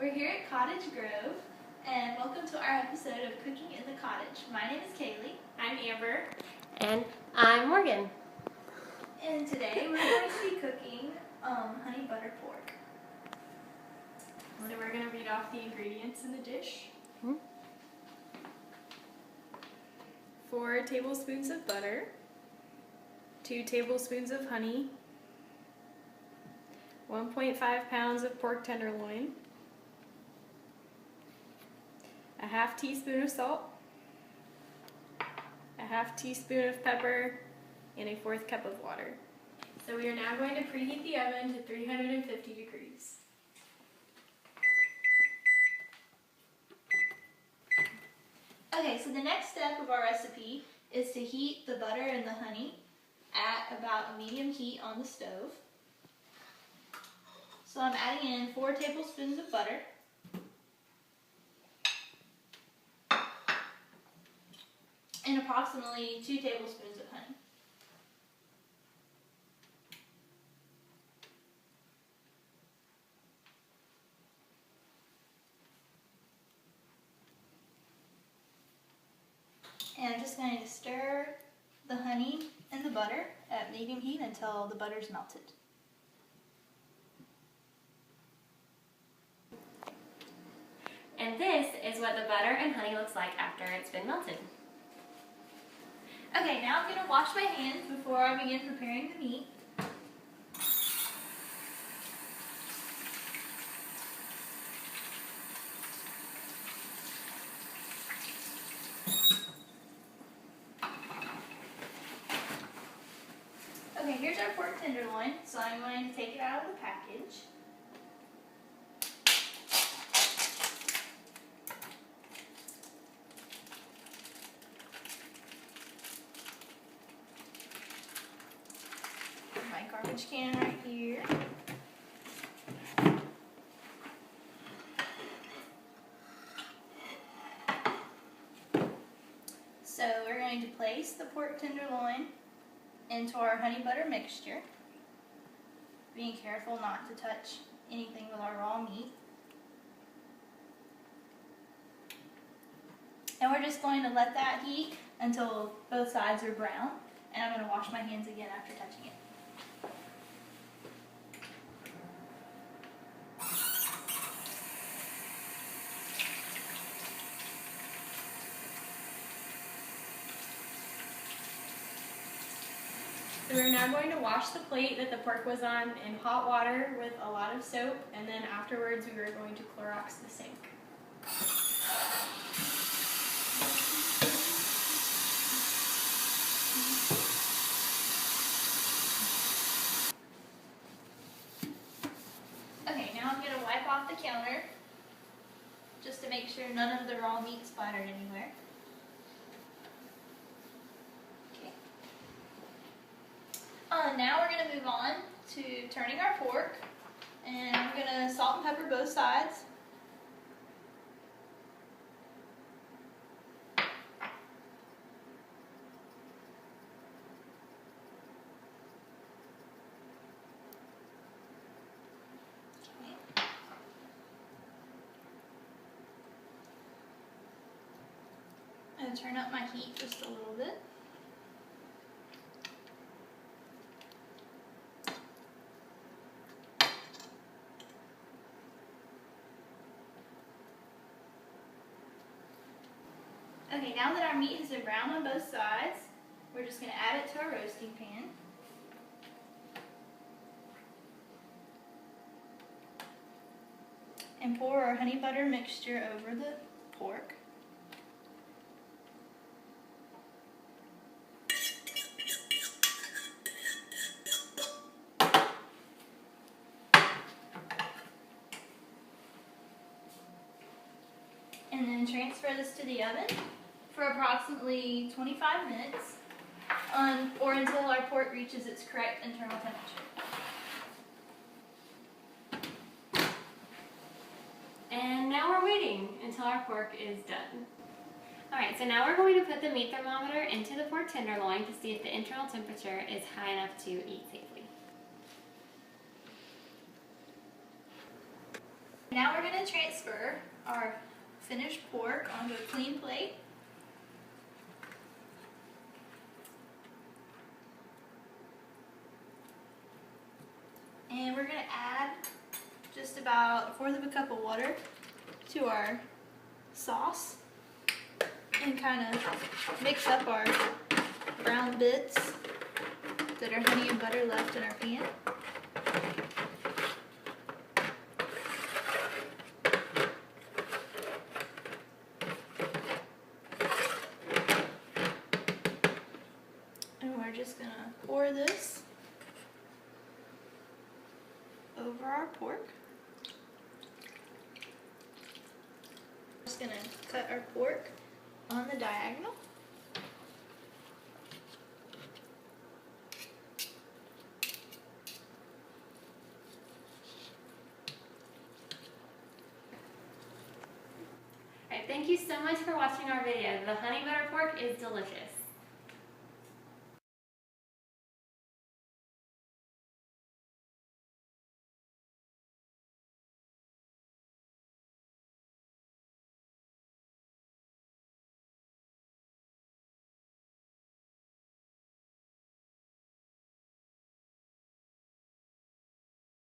We're here at Cottage Grove, and welcome to our episode of Cooking in the Cottage. My name is Kaylee. I'm Amber. And I'm Morgan. And today we're going to be cooking honey butter pork. So we're going to read off the ingredients in the dish. 4 tablespoons of butter, 2 tablespoons of honey, 1.5 pounds of pork tenderloin, a half teaspoon of salt, a half teaspoon of pepper, and a 1/4 cup of water. So we are now going to preheat the oven to 350 degrees. Okay, so the next step of our recipe is to heat the butter and the honey at about a medium heat on the stove. So I'm adding in 4 tablespoons of butter, and approximately 2 tablespoons of honey. And I'm just going to stir the honey and the butter at medium heat until the butter's melted. And this is what the butter and honey looks like after it's been melted. Okay, now I'm going to wash my hands before I begin preparing the meat. Okay, here's our pork tenderloin, so I'm going to take it out of the package. My garbage can right here. So we're going to place the pork tenderloin into our honey butter mixture, being careful not to touch anything with our raw meat. And we're just going to let that heat until both sides are brown, and I'm going to wash my hands again after touching it. So we're now going to wash the plate that the pork was on in hot water with a lot of soap, and then afterwards we are going to Clorox the sink. Okay, now I'm going to wipe off the counter just to make sure none of the raw meat splattered anywhere. Now we're going to move on to turning our pork, and I'm going to salt and pepper both sides. Okay. I'm going to turn up my heat just a little bit. Okay, now that our meat has been browned on both sides, we're just going to add it to our roasting pan. And pour our honey butter mixture over the pork. And then transfer this to the oven for approximately 25 minutes, or until our pork reaches its correct internal temperature. And now we're waiting until our pork is done. Alright, so now we're going to put the meat thermometer into the pork tenderloin to see if the internal temperature is high enough to eat safely. Now we're going to transfer our finished pork onto a clean plate. And we're going to add just about 1/4 cup of water to our sauce and kind of mix up our brown bits that are honey and butter left in our pan. And we're just going to pour this over our pork. Just going to cut our pork on the diagonal. Alright, thank you so much for watching our video. The honey butter pork is delicious.